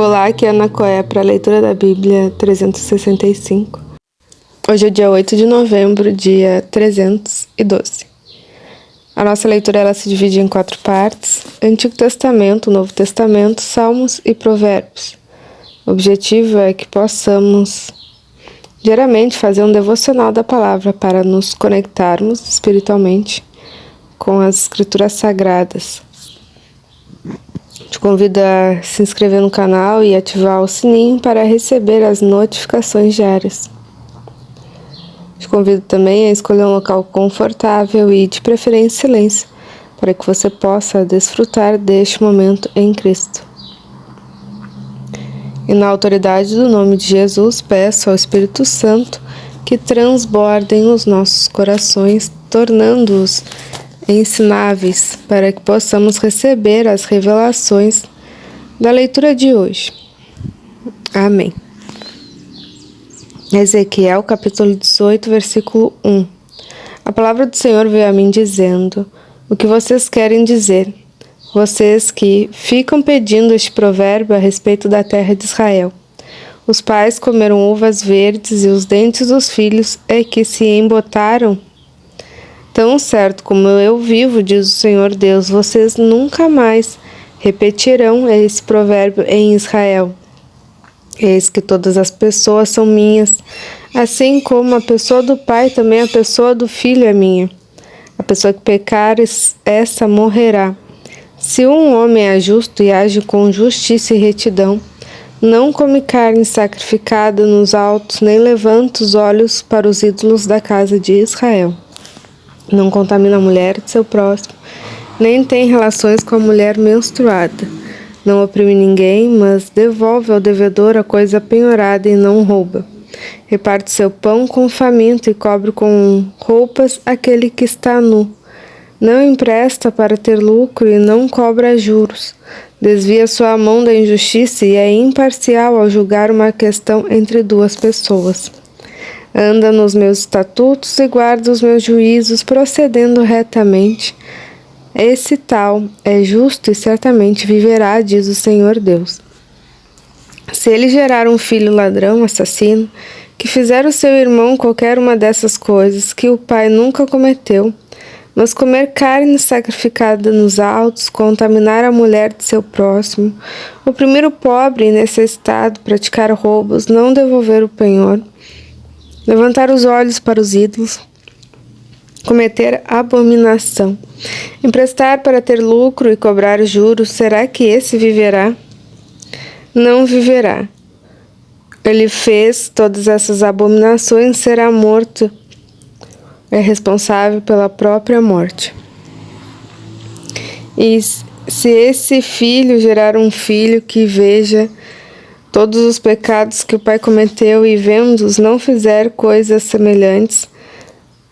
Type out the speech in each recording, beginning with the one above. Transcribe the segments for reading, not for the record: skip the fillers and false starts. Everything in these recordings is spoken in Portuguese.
Olá, aqui é a Ana Coé para a leitura da Bíblia 365. Hoje é dia 8 de novembro, dia 312. A nossa leitura ela se divide em 4 partes: Antigo Testamento, Novo Testamento, Salmos e Provérbios. O objetivo é que possamos diariamente fazer um devocional da palavra para nos conectarmos espiritualmente com as escrituras sagradas. Te convido a se inscrever no canal e ativar o sininho para receber as notificações diárias. Te convido também a escolher um local confortável e de preferência em silêncio, para que você possa desfrutar deste momento em Cristo. E na autoridade do nome de Jesus, peço ao Espírito Santo que transbordem os nossos corações, tornando-os ensináveis, para que possamos receber as revelações da leitura de hoje. Amém. Ezequiel, capítulo 18, versículo 1. A palavra do Senhor veio a mim dizendo: o que vocês querem dizer? Vocês que ficam pedindo este provérbio a respeito da terra de Israel. Os pais comeram uvas verdes e os dentes dos filhos é que se embotaram. Tão certo como eu vivo, diz o Senhor Deus, vocês nunca mais repetirão esse provérbio em Israel. Eis que todas as pessoas são minhas, assim como a pessoa do pai, também a pessoa do filho é minha. A pessoa que pecar, essa morrerá. Se um homem é justo e age com justiça e retidão, não come carne sacrificada nos altos, nem levanta os olhos para os ídolos da casa de Israel. Não contamina a mulher de seu próximo, nem tem relações com a mulher menstruada. Não oprime ninguém, mas devolve ao devedor a coisa penhorada e não rouba. Reparte seu pão com o faminto e cobre com roupas aquele que está nu. Não empresta para ter lucro e não cobra juros. Desvia sua mão da injustiça e é imparcial ao julgar uma questão entre duas pessoas. Anda nos meus estatutos e guarda os meus juízos, procedendo retamente. Esse tal é justo e certamente viverá, diz o Senhor Deus. Se ele gerar um filho ladrão, assassino, que fizer o seu irmão qualquer uma dessas coisas que o pai nunca cometeu, mas comer carne sacrificada nos altos, contaminar a mulher de seu próximo, oprimir o pobre e necessitado, praticar roubos, não devolver o penhor, levantar os olhos para os ídolos, cometer abominação, emprestar para ter lucro e cobrar juros, será que esse viverá? Não viverá. Ele fez todas essas abominações, será morto. É responsável pela própria morte. E se esse filho gerar um filho que veja todos os pecados que o pai cometeu e vendo-os não fizer coisas semelhantes,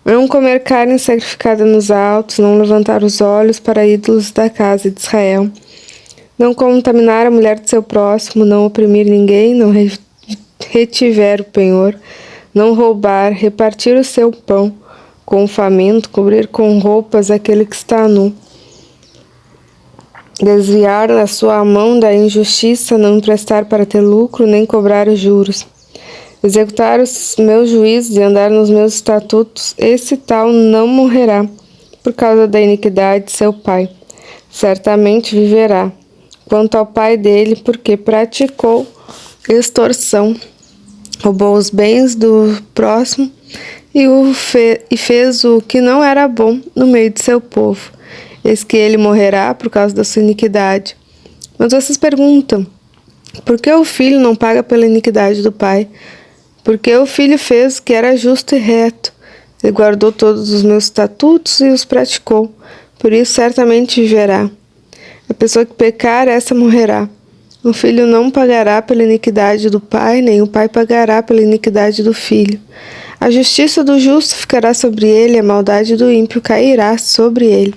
não comer carne sacrificada nos altos, não levantar os olhos para ídolos da casa de Israel, não contaminar a mulher de seu próximo, não oprimir ninguém, não retiver o penhor, não roubar, repartir o seu pão com o faminto, cobrir com roupas aquele que está nu, desviar a sua mão da injustiça, não emprestar para ter lucro, nem cobrar os juros, executar os meus juízos e andar nos meus estatutos, esse tal não morrerá por causa da iniquidade de seu pai. Certamente viverá. Quanto ao pai dele, porque praticou extorsão, roubou os bens do próximo e fez o que não era bom no meio de seu povo. Eis que ele morrerá por causa da sua iniquidade. Mas vocês perguntam, por que o filho não paga pela iniquidade do pai? Porque o filho fez o que era justo e reto. Ele guardou todos os meus estatutos e os praticou. Por isso certamente viverá. A pessoa que pecar, essa morrerá. O filho não pagará pela iniquidade do pai, nem o pai pagará pela iniquidade do filho. A justiça do justo ficará sobre ele, a maldade do ímpio cairá sobre ele.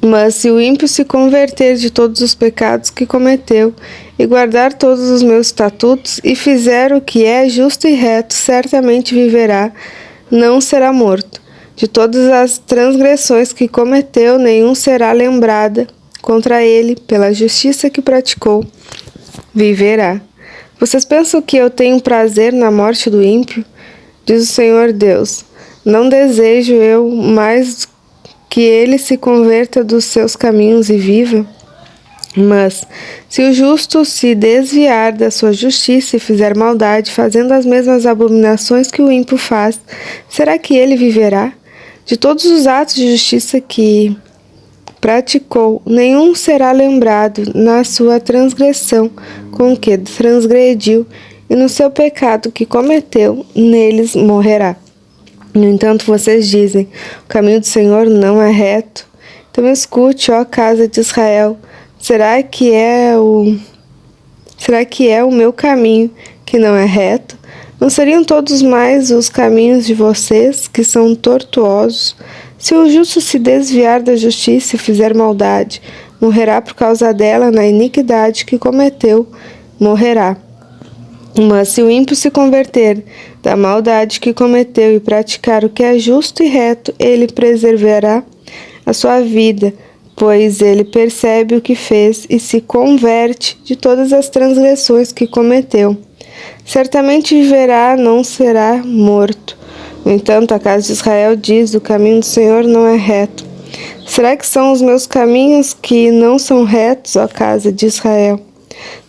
Mas se o ímpio se converter de todos os pecados que cometeu, e guardar todos os meus estatutos, e fizer o que é justo e reto, certamente viverá, não será morto. De todas as transgressões que cometeu, nenhum será lembrada contra ele pela justiça que praticou. viverá. Vocês pensam que eu tenho prazer na morte do ímpio? Diz o Senhor Deus. Não desejo eu mais que ele se converta dos seus caminhos e viva? Mas, se o justo se desviar da sua justiça e fizer maldade, fazendo as mesmas abominações que o ímpio faz, será que ele viverá? De todos os atos de justiça que praticou, nenhum será lembrado na sua transgressão com que transgrediu, e no seu pecado que cometeu, neles morrerá. No entanto, vocês dizem: o caminho do Senhor não é reto. Então escute, ó casa de Israel, será que é o meu caminho que não é reto? Não seriam todos mais os caminhos de vocês que são tortuosos? Se o justo se desviar da justiça e fizer maldade, morrerá por causa dela na iniquidade que cometeu, morrerá. Mas se o ímpio se converter da maldade que cometeu e praticar o que é justo e reto, ele preservará a sua vida, pois ele percebe o que fez e se converte de todas as transgressões que cometeu. Certamente viverá, não será morto. No entanto, a casa de Israel diz: o caminho do Senhor não é reto. Será que são os meus caminhos que não são retos, ó casa de Israel?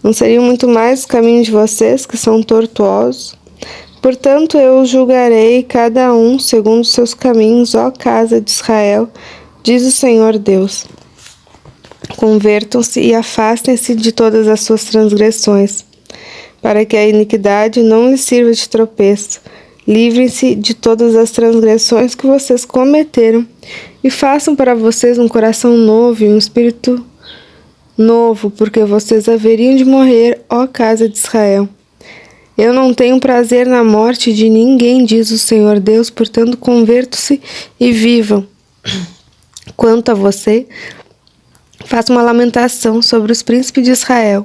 Não seriam muito mais os caminhos de vocês que são tortuosos? Portanto, eu julgarei cada um segundo os seus caminhos, ó casa de Israel, diz o Senhor Deus. Convertam-se e afastem-se de todas as suas transgressões, para que a iniquidade não lhes sirva de tropeço. Livrem-se de todas as transgressões que vocês cometeram e façam para vocês um coração novo e um espírito novo, porque vocês haveriam de morrer, ó casa de Israel. Eu não tenho prazer na morte de ninguém, diz o Senhor Deus, portanto convertam-se e vivam. Quanto a você, faça uma lamentação sobre os príncipes de Israel.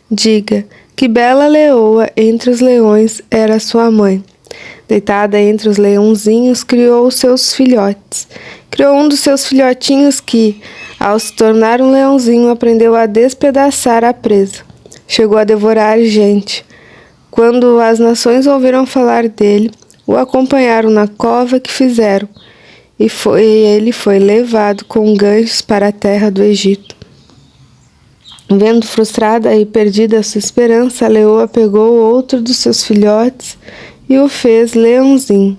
Diga: que bela leoa entre os leões era sua mãe. Deitada entre os leãozinhos, criou os seus filhotes. Criou um dos seus filhotinhos que, ao se tornar um leãozinho, aprendeu a despedaçar a presa. Chegou a devorar gente. Quando as nações ouviram falar dele, o acompanharam na cova que fizeram, e ele foi levado com ganchos para a terra do Egito. Vendo frustrada e perdida a sua esperança, a leoa pegou outro dos seus filhotes e o fez leãozinho.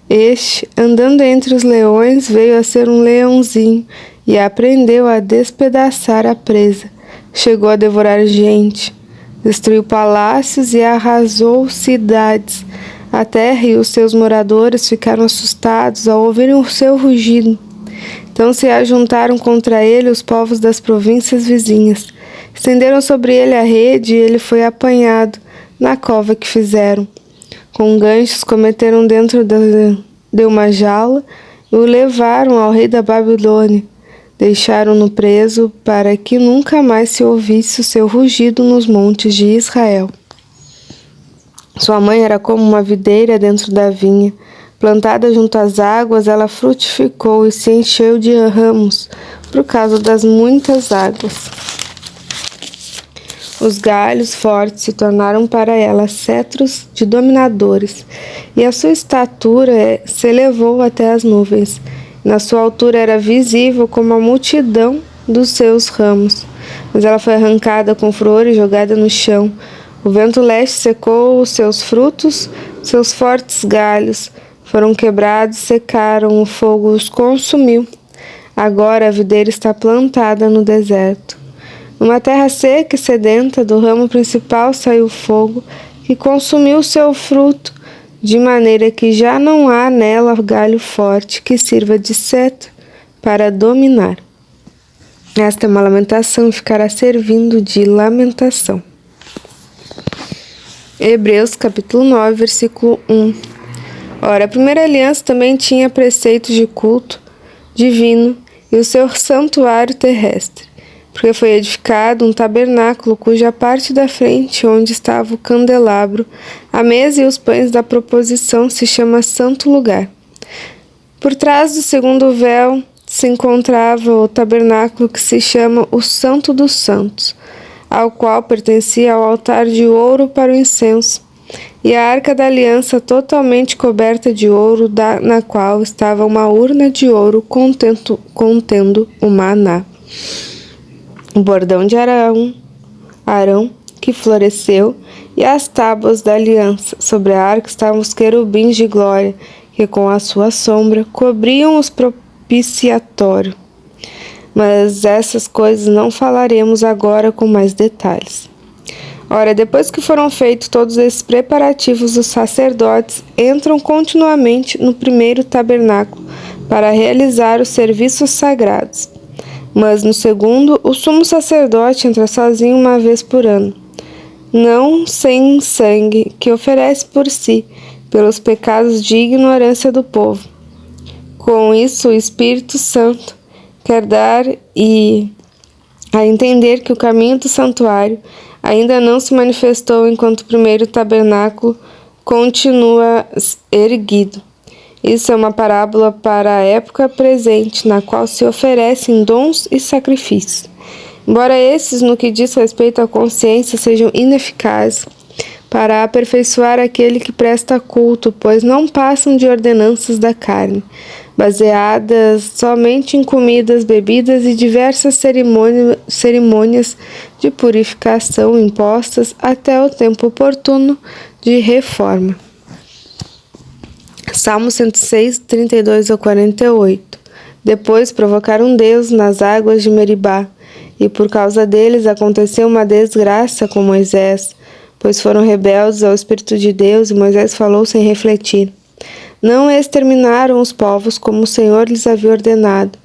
Este, andando entre os leões, veio a ser um leãozinho e aprendeu a despedaçar a presa. Chegou a devorar gente, destruiu palácios e arrasou cidades. A terra e os seus moradores ficaram assustados ao ouvirem o seu rugido. Então se ajuntaram contra ele os povos das províncias vizinhas. Estenderam sobre ele a rede e ele foi apanhado na cova que fizeram. Com ganchos cometeram dentro de uma jaula e o levaram ao rei da Babilônia. Deixaram-no preso para que nunca mais se ouvisse o seu rugido nos montes de Israel. Sua mãe era como uma videira dentro da vinha. Plantada junto às águas, ela frutificou e se encheu de ramos por causa das muitas águas. Os galhos fortes se tornaram para ela cetros de dominadores, e a sua estatura se elevou até as nuvens. Na sua altura era visível como a multidão dos seus ramos. Mas ela foi arrancada com furor e jogada no chão. O vento leste secou os seus frutos, seus fortes galhos foram quebrados, secaram, o fogo os consumiu. Agora a videira está plantada no deserto. Numa terra seca e sedenta, do ramo principal saiu fogo, que consumiu o seu fruto, de maneira que já não há nela galho forte que sirva de cetro para dominar. Esta é uma lamentação e ficará servindo de lamentação. Hebreus capítulo 9, versículo 1. Ora, a primeira aliança também tinha preceitos de culto divino e o seu santuário terrestre, porque foi edificado um tabernáculo cuja parte da frente, onde estava o candelabro, a mesa e os pães da proposição, se chama Santo Lugar. Por trás do segundo véu se encontrava o tabernáculo que se chama o Santo dos Santos. ao qual pertencia o altar de ouro para o incenso, e a arca da aliança totalmente coberta de ouro, na qual estava uma urna de ouro contendo o maná. O bordão de Arão, que floresceu, e as tábuas da aliança. Sobre a arca estavam os querubins de glória, que com a sua sombra cobriam os propiciatórios. Mas essas coisas não falaremos agora com mais detalhes. Ora, depois que foram feitos todos esses preparativos, os sacerdotes entram continuamente no primeiro tabernáculo para realizar os serviços sagrados. Mas no segundo, o sumo sacerdote entra sozinho uma vez por ano, não sem sangue, que oferece por si, pelos pecados de ignorância do povo. Com isso, o Espírito Santo quer dar a entender que o caminho do santuário ainda não se manifestou enquanto o primeiro tabernáculo continua erguido. Isso é uma parábola para a época presente, na qual se oferecem dons e sacrifícios. Embora esses, no que diz respeito à consciência, sejam ineficazes para aperfeiçoar aquele que presta culto, pois não passam de ordenanças da carne, baseadas somente em comidas, bebidas e diversas cerimônias de purificação impostas até o tempo oportuno de reforma. Salmo 106, 32 a 48. Depois provocaram Deus nas águas de Meribá, e por causa deles aconteceu uma desgraça com Moisés, pois foram rebeldes ao Espírito de Deus, e Moisés falou sem refletir. Não exterminaram os povos como o Senhor lhes havia ordenado.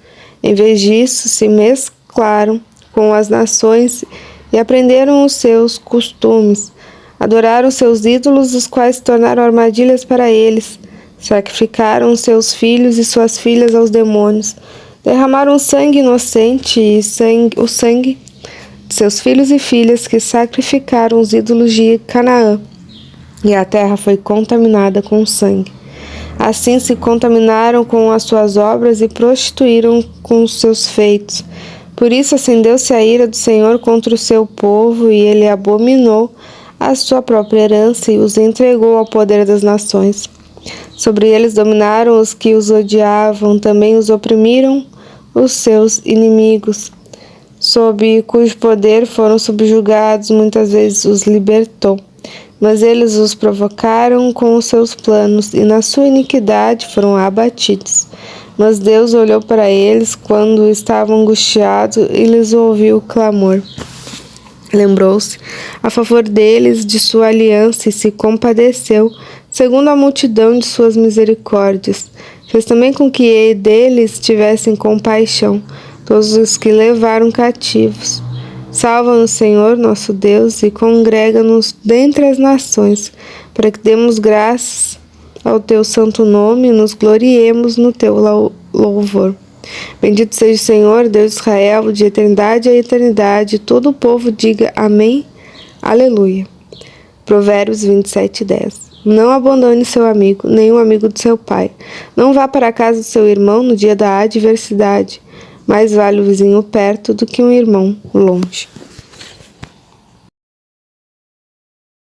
Em vez disso, se mesclaram com as nações e aprenderam os seus costumes. Adoraram seus ídolos, os quais se tornaram armadilhas para eles. Sacrificaram seus filhos e suas filhas aos demônios. Derramaram sangue inocente e o sangue de seus filhos e filhas que sacrificaram os ídolos de Canaã. E a terra foi contaminada com sangue. Assim se contaminaram com as suas obras e prostituíram com os seus feitos. Por isso acendeu-se a ira do Senhor contra o seu povo, e ele abominou a sua própria herança e os entregou ao poder das nações. Sobre eles dominaram os que os odiavam, também os oprimiram os seus inimigos, sob cujo poder foram subjugados, muitas vezes os libertou. Mas eles os provocaram com os seus planos, e na sua iniquidade foram abatidos. Mas Deus olhou para eles quando estavam angustiados e lhes ouviu o clamor. Lembrou-se a favor deles de sua aliança e se compadeceu, segundo a multidão de suas misericórdias. Fez também com que deles tivessem compaixão, todos os que levaram cativos. Salva-nos, Senhor, nosso Deus, e congrega-nos dentre as nações, para que demos graças ao teu santo nome e nos gloriemos no teu louvor. Bendito seja o Senhor, Deus de Israel, de eternidade a eternidade. Todo o povo diga amém, aleluia. Provérbios 27, 10. Não abandone seu amigo, nem o amigo do seu pai. Não vá para a casa do seu irmão no dia da adversidade. Mais vale o vizinho perto do que um irmão longe.